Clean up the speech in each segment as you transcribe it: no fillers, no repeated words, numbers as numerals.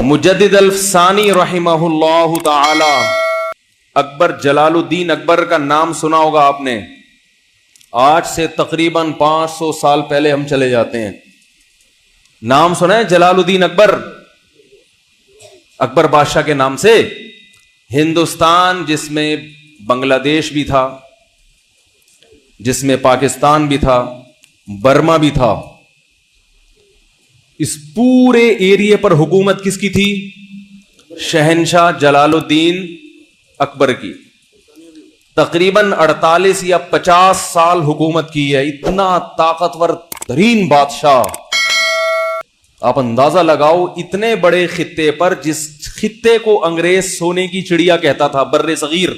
مجدد الفسانی رحمہ اللہ تعالی، اکبر جلال الدین اکبر کا نام سنا ہوگا آپ نے. آج سے تقریباً 500 سال پہلے ہم چلے جاتے ہیں. نام سنا ہے جلال الدین اکبر؟ اکبر بادشاہ کے نام سے ہندوستان، جس میں بنگلہ دیش بھی تھا، جس میں پاکستان بھی تھا، برما بھی تھا، اس پورے ایریے پر حکومت کس کی تھی؟ شہنشاہ جلال الدین اکبر کی. تقریباً 48 یا 50 سال حکومت کی ہے. اتنا طاقتور ترین بادشاہ. آپ اندازہ لگاؤ، اتنے بڑے خطے پر، جس خطے کو انگریز سونے کی چڑیا کہتا تھا، بر صغیر،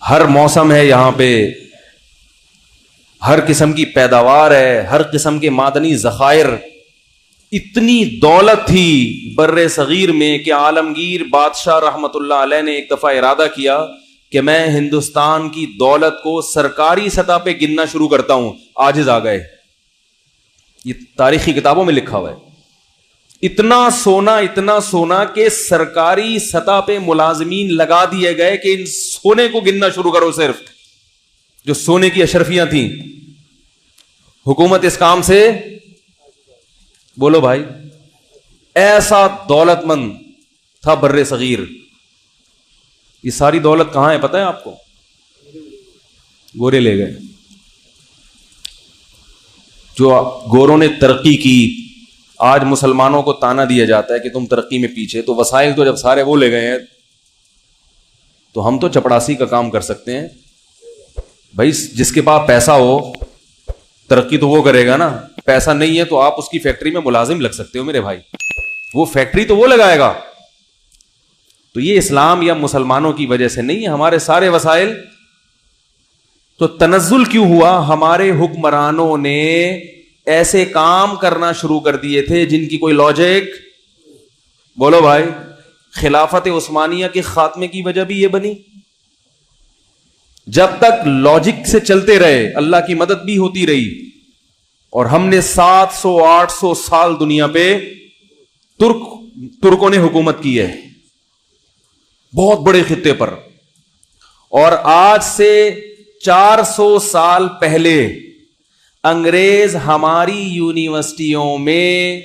ہر موسم ہے یہاں پہ، ہر قسم کی پیداوار ہے، ہر قسم کے معدنی ذخائر. اتنی دولت تھی بر صغیر میں کہ عالمگیر بادشاہ رحمت اللہ علیہ نے ایک دفعہ ارادہ کیا کہ میں ہندوستان کی دولت کو سرکاری سطح پہ گننا شروع کرتا ہوں. عاجز آ گئے. یہ تاریخی کتابوں میں لکھا ہوا ہے. اتنا سونا کہ سرکاری سطح پہ ملازمین لگا دیے گئے کہ ان سونے کو گننا شروع کرو. صرف جو سونے کی اشرفیاں تھیں، حکومت اس کام سے، بولو بھائی، ایسا دولت مند تھا بر صغیر. یہ ساری دولت کہاں ہے پتہ ہے آپ کو؟ گورے لے گئے. جو گوروں نے ترقی کی، آج مسلمانوں کو تانا دیا جاتا ہے کہ تم ترقی میں پیچھے، تو وسائل تو جب سارے وہ لے گئے ہیں تو ہم تو چپڑاسی کا کام کر سکتے ہیں. بھائی جس کے پاس پیسہ ہو ترقی تو وہ کرے گا نا. پیسہ نہیں ہے تو آپ اس کی فیکٹری میں ملازم لگ سکتے ہو میرے بھائی، وہ فیکٹری تو وہ لگائے گا. تو یہ اسلام یا مسلمانوں کی وجہ سے نہیں ہے، ہمارے سارے وسائل. تو تنزل کیوں ہوا؟ ہمارے حکمرانوں نے ایسے کام کرنا شروع کر دیے تھے جن کی کوئی لاجک، بولو بھائی. خلافت عثمانیہ کے خاتمے کی وجہ بھی یہ بنی. جب تک لاجک سے چلتے رہے اللہ کی مدد بھی ہوتی رہی. اور ہم نے 700-800 سال دنیا پہ ترکوں نے حکومت کی ہے، بہت بڑے خطے پر. اور آج سے 400 سال پہلے انگریز ہماری یونیورسٹیوں میں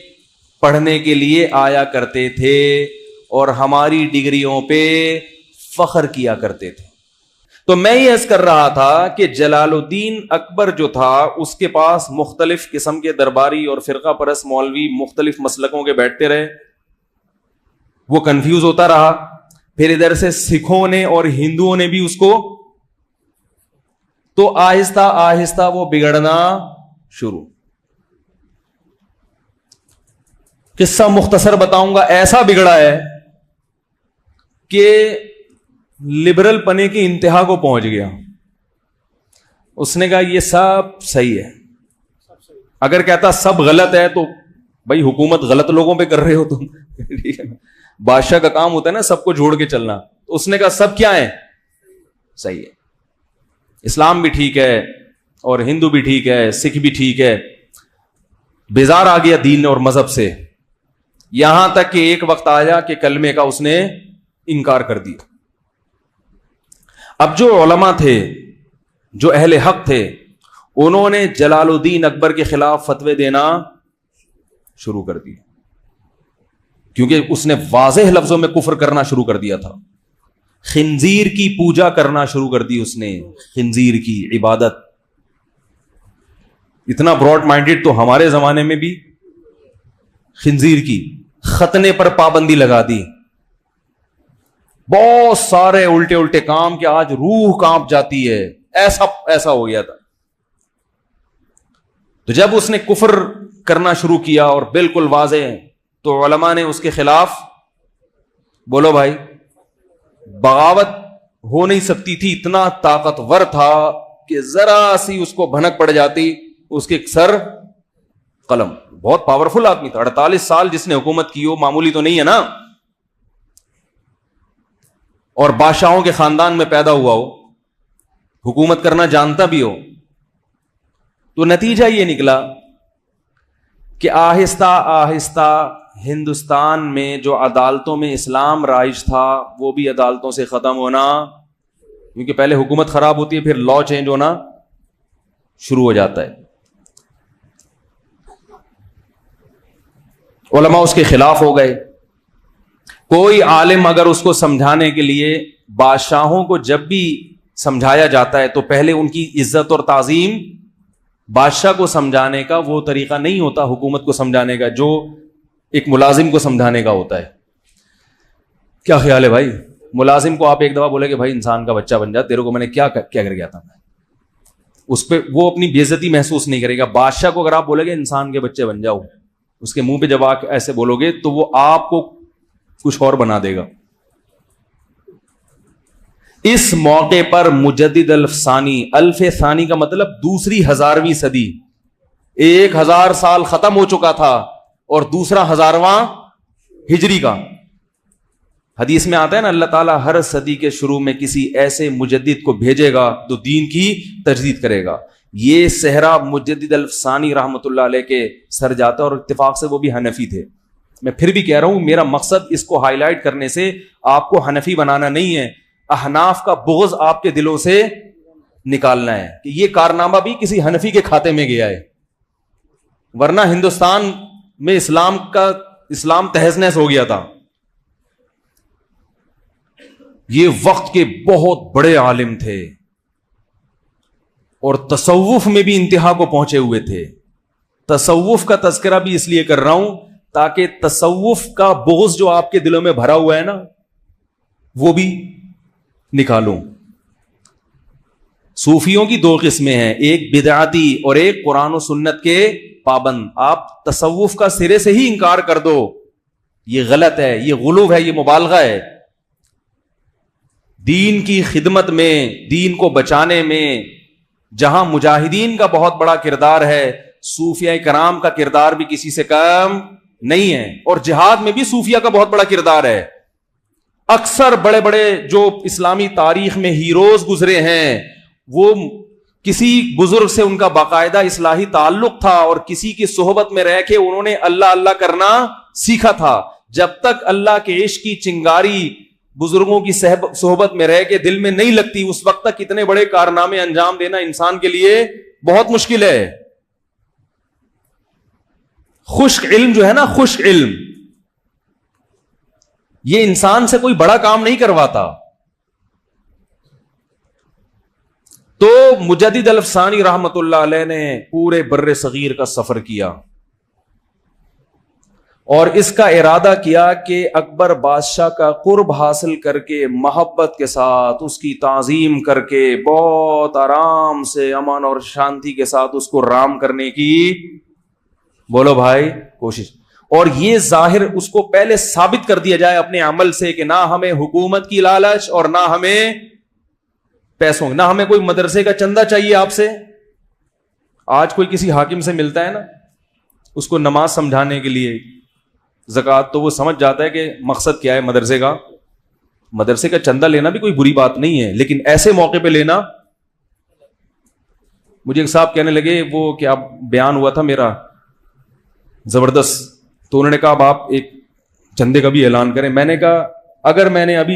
پڑھنے کے لیے آیا کرتے تھے اور ہماری ڈگریوں پہ فخر کیا کرتے تھے. تو میں یہ عرض کر رہا تھا کہ جلال الدین اکبر جو تھا، اس کے پاس مختلف قسم کے درباری اور فرقہ پرست مولوی مختلف مسلکوں کے بیٹھتے رہے. وہ کنفیوز ہوتا رہا. پھر ادھر سے سکھوں نے اور ہندوؤں نے بھی اس کو، تو آہستہ آہستہ وہ بگڑنا شروع. قصہ مختصر بتاؤں گا. ایسا بگڑا ہے کہ لبرل پنے کی انتہا کو پہنچ گیا. اس نے کہا یہ سب صحیح ہے. اگر کہتا سب غلط ہے تو بھائی حکومت غلط لوگوں پہ کر رہے ہو تم. بادشاہ کا کام ہوتا ہے نا سب کو جوڑ کے چلنا. اس نے کہا سب کیا ہے؟ صحیح ہے. اسلام بھی ٹھیک ہے اور ہندو بھی ٹھیک ہے، سکھ بھی ٹھیک ہے. بیزار آ گیا دین اور مذہب سے، یہاں تک کہ ایک وقت آیا کہ کلمے کا اس نے انکار کر دیا. اب جو علماء تھے، جو اہل حق تھے، انہوں نے جلال الدین اکبر کے خلاف فتوے دینا شروع کر دیے، کیونکہ اس نے واضح لفظوں میں کفر کرنا شروع کر دیا تھا. خنزیر کی پوجا کرنا شروع کر دی اس نے، خنزیر کی عبادت. اتنا براڈ مائنڈڈ تو ہمارے زمانے میں بھی خنزیر کی ختنے پر پابندی لگا دی. بہت سارے الٹے کام کہ آج روح کانپ جاتی ہے. ایسا ہو گیا تھا. تو جب اس نے کفر کرنا شروع کیا اور بالکل واضح ہے، تو علماء نے اس کے خلاف، بولو بھائی، بغاوت ہو نہیں سکتی تھی. اتنا طاقتور تھا کہ ذرا سی اس کو بھنک پڑ جاتی، اس کے سر قلم. بہت پاورفل آدمی تھا. 48 سال جس نے حکومت کی ہو معمولی تو نہیں ہے نا. اور بادشاہوں کے خاندان میں پیدا ہوا ہو، حکومت کرنا جانتا بھی ہو. تو نتیجہ یہ نکلا کہ آہستہ آہستہ ہندوستان میں جو عدالتوں میں اسلام رائج تھا وہ بھی عدالتوں سے ختم ہونا، کیونکہ پہلے حکومت خراب ہوتی ہے پھر لا چینج ہونا شروع ہو جاتا ہے. علماء اس کے خلاف ہو گئے. کوئی عالم اگر اس کو سمجھانے کے لیے، بادشاہوں کو جب بھی سمجھایا جاتا ہے تو پہلے ان کی عزت اور تعظیم، بادشاہ کو سمجھانے کا وہ طریقہ نہیں ہوتا حکومت کو سمجھانے کا جو ایک ملازم کو سمجھانے کا ہوتا ہے. کیا خیال ہے بھائی؟ ملازم کو آپ ایک دفعہ بولے کہ بھائی انسان کا بچہ بن جا، تیرے کو میں نے کیا کر گیا تھا، اس پہ وہ اپنی بے عزتی محسوس نہیں کرے گا. بادشاہ کو اگر آپ بولے گے انسان کے بچے بن جاؤ، اس کے منہ پہ جب آپ ایسے بولو گے تو وہ آپ کو کچھ اور بنا دے گا. اس موقع پر مجدد الف ثانی کا مطلب دوسری 1000ویں صدی، 1000 سال ختم ہو چکا تھا اور دوسرا 1000واں ہجری کا. حدیث میں آتا ہے نا، اللہ تعالیٰ ہر صدی کے شروع میں کسی ایسے مجدد کو بھیجے گا جو دین کی تجدید کرے گا. یہ صحرا مجدد الف ثانی رحمۃ اللہ علیہ کے سر جاتا ہے، اور اتفاق سے وہ بھی حنفی تھے. میں پھر بھی کہہ رہا ہوں، میرا مقصد اس کو ہائی لائٹ کرنے سے آپ کو حنفی بنانا نہیں ہے، احناف کا بغض آپ کے دلوں سے نکالنا ہے کہ یہ کارنامہ بھی کسی حنفی کے کھاتے میں گیا ہے، ورنہ ہندوستان میں اسلام تہز نہز ہو گیا تھا. یہ وقت کے بہت بڑے عالم تھے اور تصوف میں بھی انتہا کو پہنچے ہوئے تھے. تصوف کا تذکرہ بھی اس لیے کر رہا ہوں تاکہ تصوف کا بغض جو آپ کے دلوں میں بھرا ہوا ہے نا وہ بھی نکالوں. صوفیوں کی 2 قسمیں ہیں، ایک بدعتی اور ایک قرآن و سنت کے پابند. آپ تصوف کا سرے سے ہی انکار کر دو، یہ غلط ہے، یہ غلو ہے، یہ مبالغہ ہے. دین کی خدمت میں، دین کو بچانے میں جہاں مجاہدین کا بہت بڑا کردار ہے، صوفیاء کرام کا کردار بھی کسی سے کم نہیں ہے. اور جہاد میں بھی صوفیہ کا بہت بڑا کردار ہے. اکثر بڑے بڑے جو اسلامی تاریخ میں ہیروز گزرے ہیں وہ کسی بزرگ سے ان کا باقاعدہ اصلاحی تعلق تھا اور کسی کی صحبت میں رہ کے انہوں نے اللہ اللہ کرنا سیکھا تھا. جب تک اللہ کے عشق کی چنگاری بزرگوں کی صحبت میں رہ کے دل میں نہیں لگتی، اس وقت تک اتنے بڑے کارنامے انجام دینا انسان کے لیے بہت مشکل ہے. خشک علم جو ہے نا، خشک علم، یہ انسان سے کوئی بڑا کام نہیں کرواتا. تو مجدد الف ثانی رحمت اللہ علیہ نے پورے بر صغیر کا سفر کیا اور اس کا ارادہ کیا کہ اکبر بادشاہ کا قرب حاصل کر کے، محبت کے ساتھ اس کی تعظیم کر کے، بہت آرام سے، امن اور شانتی کے ساتھ اس کو رام کرنے کی، بولو بھائی، کوشش. اور یہ ظاہر اس کو پہلے ثابت کر دیا جائے اپنے عمل سے کہ نہ ہمیں حکومت کی لالچ اور نہ ہمیں پیسوں، نہ ہمیں کوئی مدرسے کا چندہ چاہیے آپ سے. آج کوئی کسی حاکم سے ملتا ہے نا، اس کو نماز سمجھانے کے لیے، زکوٰۃ، تو وہ سمجھ جاتا ہے کہ مقصد کیا ہے مدرسے کا. مدرسے کا چندہ لینا بھی کوئی بری بات نہیں ہے، لیکن ایسے موقع پہ لینا. مجھے ایک صاحب کہنے لگے، وہ کیا بیان ہوا تھا میرا زبردست، تو انہوں نے کہا اب آپ ایک چندے کا بھی اعلان کریں. میں نے کہا اگر میں نے ابھی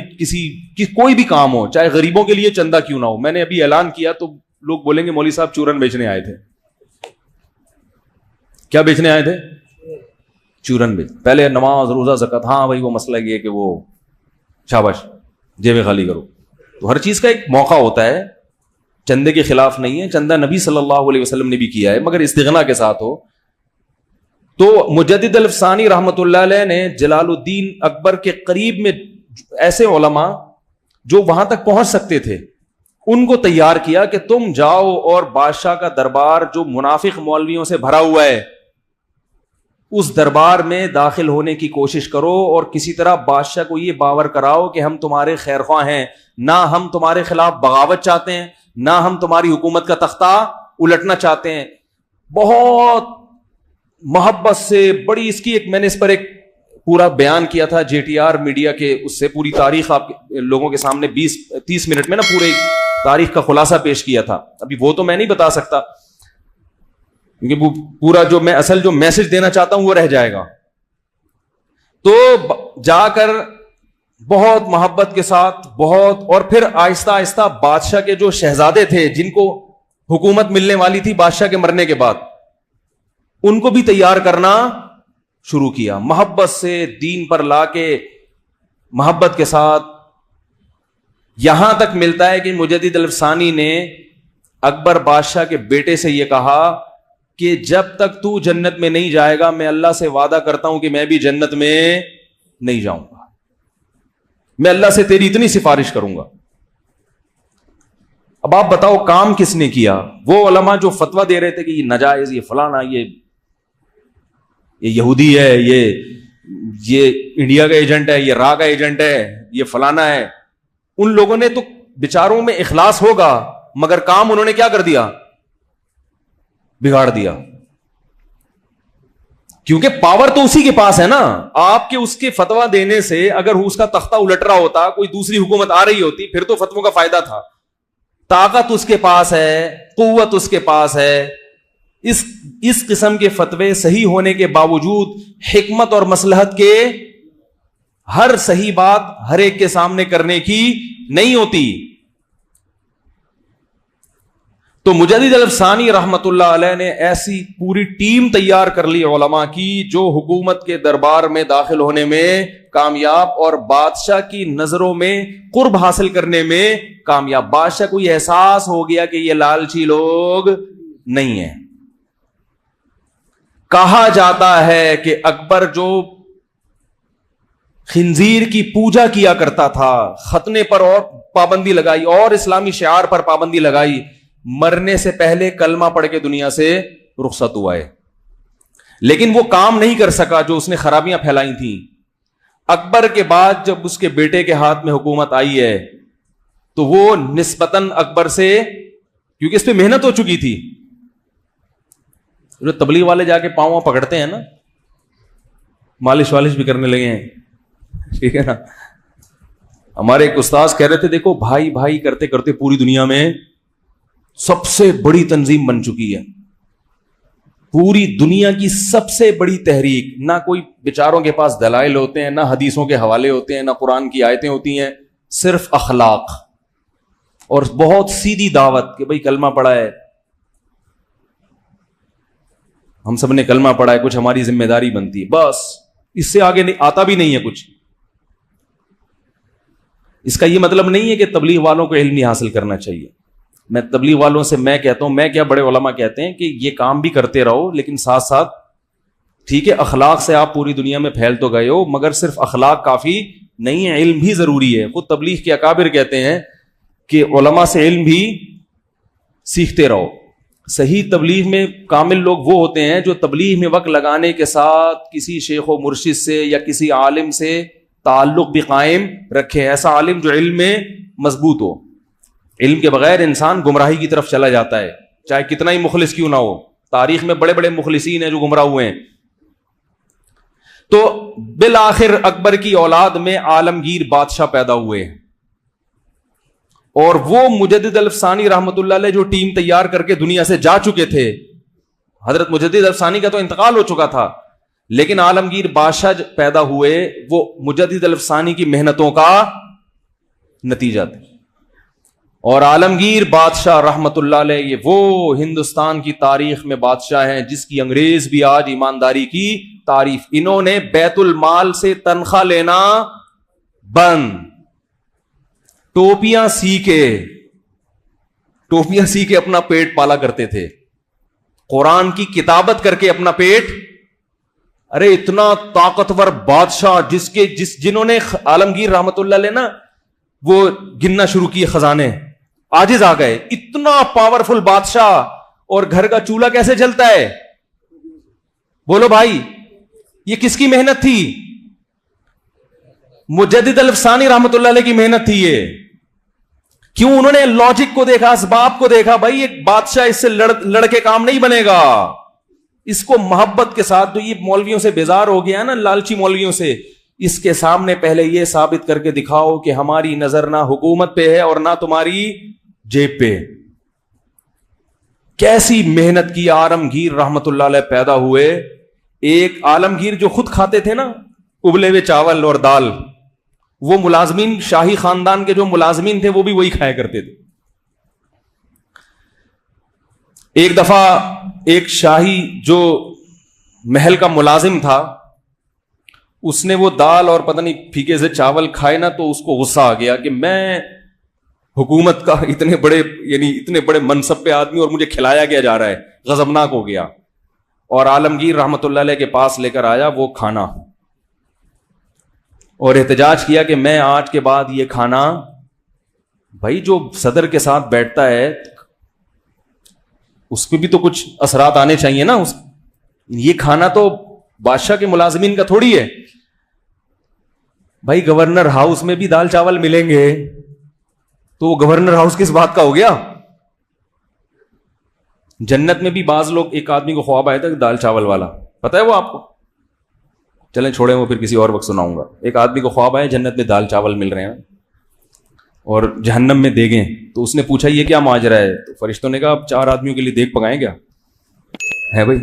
کوئی بھی کام ہو، چاہے غریبوں کے لیے چندہ کیوں نہ ہو، میں نے ابھی اعلان کیا تو لوگ بولیں گے مولوی صاحب چورن بیچنے آئے تھے. کیا بیچنے آئے تھے؟ چورن بیچ. پہلے نماز، روزہ، زکوٰۃ، ہاں بھائی وہ مسئلہ یہ کہ وہ شاباش جیبیں خالی کرو. تو ہر چیز کا ایک موقع ہوتا ہے، چندے کے خلاف نہیں ہے. چندہ نبی صلی اللہ علیہ وسلم نے بھی کیا ہے مگر استغنا کے ساتھ ہو. تو مجدد الف ثانی رحمت اللہ علیہ نے جلال الدین اکبر کے قریب میں ایسے علماء جو وہاں تک پہنچ سکتے تھے ان کو تیار کیا کہ تم جاؤ اور بادشاہ کا دربار جو منافق مولویوں سے بھرا ہوا ہے اس دربار میں داخل ہونے کی کوشش کرو اور کسی طرح بادشاہ کو یہ باور کراؤ کہ ہم تمہارے خیر خواہ ہیں، نہ ہم تمہارے خلاف بغاوت چاہتے ہیں، نہ ہم تمہاری حکومت کا تختہ الٹنا چاہتے ہیں. بہت محبت سے بڑی اس کی ایک، میں نے اس پر ایک پورا بیان کیا تھا JTR میڈیا کے، اس سے پوری تاریخ آپ لوگوں کے سامنے 20-30 منٹ میں نا پورے تاریخ کا خلاصہ پیش کیا تھا. ابھی وہ تو میں نہیں بتا سکتا. کیونکہ وہ پورا جو میں اصل جو میسج دینا چاہتا ہوں وہ رہ جائے گا. تو جا کر بہت محبت کے ساتھ بہت، اور پھر آہستہ آہستہ بادشاہ کے جو شہزادے تھے جن کو حکومت ملنے والی تھی بادشاہ کے مرنے کے بعد، ان کو بھی تیار کرنا شروع کیا، محبت سے دین پر لا کے محبت کے ساتھ. یہاں تک ملتا ہے کہ مجدد الفسانی نے اکبر بادشاہ کے بیٹے سے یہ کہا کہ جب تک تو جنت میں نہیں جائے گا میں اللہ سے وعدہ کرتا ہوں کہ میں بھی جنت میں نہیں جاؤں گا، میں اللہ سے تیری اتنی سفارش کروں گا. اب آپ بتاؤ کام کس نے کیا؟ وہ علماء جو فتویٰ دے رہے تھے کہ یہ ناجائز، یہ فلانا، یہ یہودی ہے، یہ انڈیا کا ایجنٹ ہے، یہ را کا ایجنٹ ہے، یہ فلانا ہے، ان لوگوں نے تو بیچاروں میں اخلاص ہوگا مگر کام انہوں نے کیا کر دیا؟ بگاڑ دیا. کیونکہ پاور تو اسی کے پاس ہے نا. آپ کے اس کے فتویٰ دینے سے اگر اس کا تختہ الٹ رہا ہوتا، کوئی دوسری حکومت آ رہی ہوتی، پھر تو فتووں کا فائدہ تھا. طاقت اس کے پاس ہے، قوت اس کے پاس ہے. اس قسم کے فتوے صحیح ہونے کے باوجود حکمت اور مصلحت کے ہر صحیح بات ہر ایک کے سامنے کرنے کی نہیں ہوتی. تو مجدد الفسانی رحمت اللہ علیہ نے ایسی پوری ٹیم تیار کر لی علماء کی جو حکومت کے دربار میں داخل ہونے میں کامیاب اور بادشاہ کی نظروں میں قرب حاصل کرنے میں کامیاب. بادشاہ کو یہ احساس ہو گیا کہ یہ لالچی لوگ نہیں ہیں. کہا جاتا ہے کہ اکبر جو خنزیر کی پوجا کیا کرتا تھا، ختنے پر اور پابندی لگائی اور اسلامی شعار پر پابندی لگائی، مرنے سے پہلے کلمہ پڑھ کے دنیا سے رخصت ہوا ہے. لیکن وہ کام نہیں کر سکا جو اس نے خرابیاں پھیلائی تھیں. اکبر کے بعد جب اس کے بیٹے کے ہاتھ میں حکومت آئی ہے تو وہ نسبتاً اکبر سے، کیونکہ اس پہ محنت ہو چکی تھی. جو تبلیغ والے جا کے پاؤں پکڑتے ہیں نا، مالش والش بھی کرنے لگے ہیں، ٹھیک ہے نا. ہمارے ایک استاذ کہہ رہے تھے دیکھو بھائی بھائی کرتے کرتے پوری دنیا میں سب سے بڑی تنظیم بن چکی ہے. پوری دنیا کی سب سے بڑی تحریک. نہ کوئی بیچاروں کے پاس دلائل ہوتے ہیں، نہ حدیثوں کے حوالے ہوتے ہیں، نہ قرآن کی آیتیں ہوتی ہیں، صرف اخلاق اور بہت سیدھی دعوت کہ بھئی کلمہ پڑھا ہے، ہم سب نے کلمہ پڑھا ہے، کچھ ہماری ذمہ داری بنتی ہے، بس اس سے آگے آتا بھی نہیں ہے کچھ. اس کا یہ مطلب نہیں ہے کہ تبلیغ والوں کو علم نہیں حاصل کرنا چاہیے. میں تبلیغ والوں سے میں کہتا ہوں، میں کیا بڑے علماء کہتے ہیں کہ یہ کام بھی کرتے رہو، لیکن ساتھ ساتھ ٹھیک ہے اخلاق سے آپ پوری دنیا میں پھیل تو گئے ہو مگر صرف اخلاق کافی نہیں ہے، علم بھی ضروری ہے. خود تبلیغ کے اکابر کہتے ہیں کہ علماء سے علم بھی سیکھتے رہو. صحیح تبلیغ میں کامل لوگ وہ ہوتے ہیں جو تبلیغ میں وقت لگانے کے ساتھ کسی شیخ و مرشد سے یا کسی عالم سے تعلق بھی قائم رکھے. ایسا عالم جو علم میں مضبوط ہو. علم کے بغیر انسان گمراہی کی طرف چلا جاتا ہے، چاہے کتنا ہی مخلص کیوں نہ ہو. تاریخ میں بڑے بڑے مخلصین ہیں جو گمراہ ہوئے ہیں. تو بالآخر اکبر کی اولاد میں عالمگیر بادشاہ پیدا ہوئے، اور وہ مجدد الفسانی رحمت اللہ علیہ جو ٹیم تیار کر کے دنیا سے جا چکے تھے. حضرت مجدد الفسانی کا تو انتقال ہو چکا تھا، لیکن عالمگیر بادشاہ پیدا ہوئے، وہ مجدد الفسانی کی محنتوں کا نتیجہ تھے. اور عالمگیر بادشاہ رحمت اللہ علیہ یہ وہ ہندوستان کی تاریخ میں بادشاہ ہیں جس کی انگریز بھی آج ایمانداری کی تعریف. انہوں نے بیت المال سے تنخواہ لینا بند، ٹوپیاں سی کے اپنا پیٹ پالا کرتے تھے، قرآن کی کتابت کر کے اپنا پیٹ. ارے اتنا طاقتور بادشاہ جنہوں نے عالمگیر رحمت اللہ علیہ نا وہ گننا شروع کیے خزانے، عاجز آ گئے. اتنا پاورفل بادشاہ، اور گھر کا چولہا کیسے جلتا ہے؟ بولو بھائی، یہ کس کی محنت تھی؟ مجدد الفسانی رحمت اللہ علیہ کی محنت تھی یہ. کیوں؟ انہوں نے لاجک کو دیکھا، اسباب کو دیکھا. بھائی ایک بادشاہ اس سے لڑ کے کام نہیں بنے گا، اس کو محبت کے ساتھ. تو یہ مولویوں سے بیزار ہو گیا نا، لالچی مولویوں سے. اس کے سامنے پہلے یہ ثابت کر کے دکھاؤ کہ ہماری نظر نہ حکومت پہ ہے اور نہ تمہاری جیب پہ. کیسی محنت کی. عالمگیر رحمت اللہ علیہ پیدا ہوئے. ایک عالمگیر جو خود کھاتے تھے نا ابلے ہوئے چاول اور دال, وہ ملازمین, شاہی خاندان کے جو ملازمین تھے وہ بھی وہی کھایا کرتے تھے. ایک دفعہ ایک شاہی جو محل کا ملازم تھا, اس نے وہ دال اور پتہ نہیں پھیکے سے چاول کھائے نا, تو اس کو غصہ آ گیا کہ میں حکومت کا اتنے بڑے منصب پہ آدمی اور مجھے کھلایا کیا جا رہا ہے. غضبناک ہو گیا اور عالمگیر رحمت اللہ علیہ کے پاس لے کر آیا وہ کھانا, اور احتجاج کیا کہ میں آج کے بعد یہ کھانا, بھائی جو صدر کے ساتھ بیٹھتا ہے اس پہ بھی تو کچھ اثرات آنے چاہیے نا. یہ کھانا تو بادشاہ کے ملازمین کا تھوڑی ہے. بھائی گورنر ہاؤس میں بھی دال چاول ملیں گے تو وہ گورنر ہاؤس کس بات کا ہو گیا؟ جنت میں بھی بعض لوگ, ایک آدمی کو خواب آیا تھا دال چاول والا, پتا ہے وہ آپ کو؟ چلیں چھوڑیں, وہ پھر کسی اور وقت سناؤں گا. ایک آدمی کو خواب آیا جنت میں دال چاول مل رہے ہیں اور جہنم میں دیگیں. تو اس نے پوچھا یہ کیا ماجرا ہے؟ تو فرشتوں نے کہا اب 4 آدمیوں کے لیے دیگ پکائیں کیا ہے بھائی؟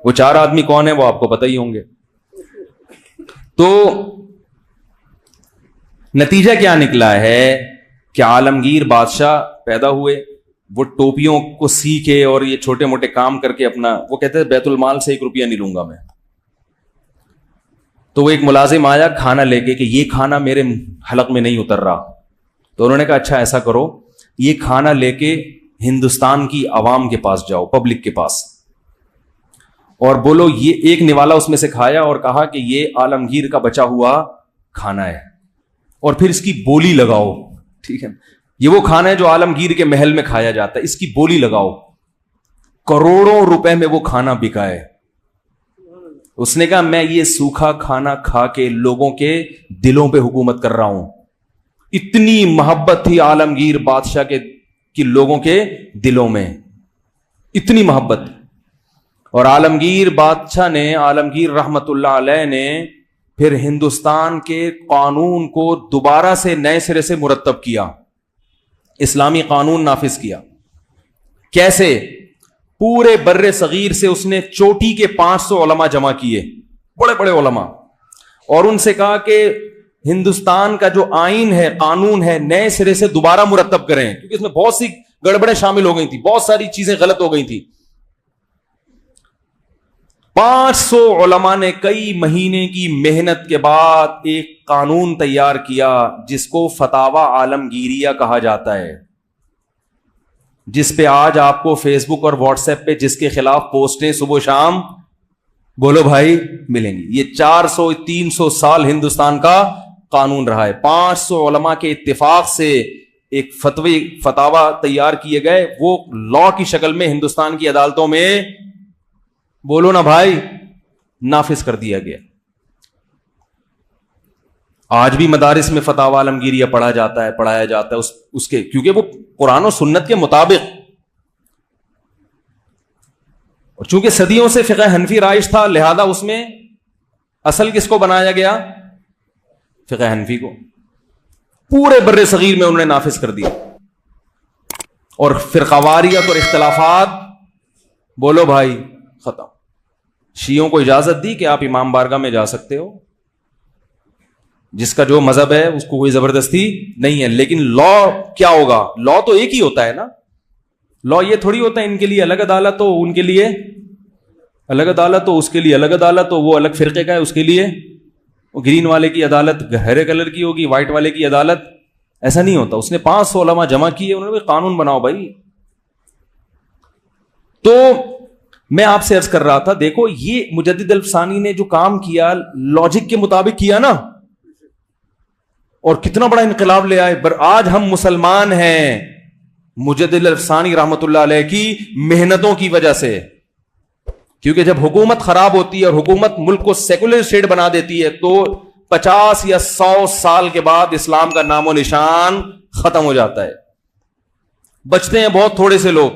وہ 4 آدمی کون ہیں وہ آپ کو پتہ ہی ہوں گے. تو نتیجہ کیا نکلا ہے کہ عالمگیر بادشاہ پیدا ہوئے, وہ ٹوپیوں کو سی کے اور یہ چھوٹے موٹے کام کر کے اپنا, وہ کہتے ہیں بیت المال سے 1 روپیہ نہیں لوں گا میں. تو وہ ایک ملازم آیا کھانا لے کے کہ یہ کھانا میرے حلق میں نہیں اتر رہا. تو انہوں نے کہا اچھا ایسا کرو, یہ کھانا لے کے ہندوستان کی عوام کے پاس جاؤ, پبلک کے پاس, اور بولو یہ ایک نوالا اس میں سے کھایا اور کہا کہ یہ عالمگیر کا بچا ہوا کھانا ہے, اور پھر اس کی بولی لگاؤ. ٹھیک ہے, یہ وہ کھانا ہے جو عالمگیر کے محل میں کھایا جاتا ہے, اس کی بولی لگاؤ. کروڑوں روپے میں وہ کھانا بکا ہے. اس نے کہا میں یہ سوکھا کھانا کھا کے لوگوں کے دلوں پہ حکومت کر رہا ہوں. اتنی محبت تھی عالمگیر بادشاہ کے لوگوں کے دلوں میں, اتنی محبت. اور عالمگیر بادشاہ نے, عالمگیر رحمت اللہ علیہ نے پھر ہندوستان کے قانون کو دوبارہ سے نئے سرے سے مرتب کیا, اسلامی قانون نافذ کیا. کیسے؟ پورے بر صغیر سے اس نے چوٹی کے 500 علماء جمع کیے, بڑے بڑے علماء, اور ان سے کہا کہ ہندوستان کا جو آئین ہے, قانون ہے, نئے سرے سے دوبارہ مرتب کریں, کیونکہ اس میں بہت سی گڑبڑیں شامل ہو گئی تھی, بہت ساری چیزیں غلط ہو گئی تھی. 500 علماء نے کئی مہینے کی محنت کے بعد ایک قانون تیار کیا جس کو فتاوی عالمگیریہ کہا جاتا ہے, جس پہ آج آپ کو فیس بک اور واٹس ایپ پہ جس کے خلاف پوسٹیں صبح شام بولو بھائی ملیں گی. یہ 400-300 سال ہندوستان کا قانون رہا ہے. 500 علماء کے اتفاق سے ایک فتاوی تیار کیے گئے, وہ لا کی شکل میں ہندوستان کی عدالتوں میں بولو نا بھائی نافذ کر دیا گیا. آج بھی مدارس میں فتاوی عالمگیریہ پڑھایا جاتا ہے اس کے, کیونکہ وہ قرآن و سنت کے مطابق, اور چونکہ صدیوں سے فقہ حنفی رائج تھا لہذا اس میں اصل کس کو بنایا گیا؟ فقہ حنفی کو. پورے بر صغیر میں انہوں نے نافذ کر دیا. اور فرقواریت اور اختلافات بولو بھائی ختم. شیعوں کو اجازت دی کہ آپ امام بارگاہ میں جا سکتے ہو, جس کا جو مذہب ہے اس کو کوئی زبردستی نہیں ہے. لیکن لا کیا ہوگا؟ لا تو ایک ہی ہوتا ہے نا. لا یہ تھوڑی ہوتا ہے ان کے لیے الگ عدالت ہو, ان کے لیے الگ عدالت ہو, اس کے لیے الگ عدالت ہو, وہ الگ فرقے کا ہے اس کے لیے گرین والے کی عدالت ہرے کلر کی ہوگی, وائٹ والے کی عدالت. ایسا نہیں ہوتا. اس نے 500 علماء جمع کیے, انہوں نے قانون بناؤ بھائی. تو میں آپ سے عرض کر رہا تھا, دیکھو یہ مجدد الفسانی نے جو کام کیا لاجک کے مطابق کیا نا, اور کتنا بڑا انقلاب لے آئے. آج ہم مسلمان ہیں مجدد الفسانی رحمت اللہ علیہ کی محنتوں کی وجہ سے. کیونکہ جب حکومت خراب ہوتی ہے اور حکومت ملک کو سیکولر اسٹیٹ بنا دیتی ہے تو 50 یا 100 سال کے بعد اسلام کا نام و نشان ختم ہو جاتا ہے. بچتے ہیں بہت تھوڑے سے لوگ.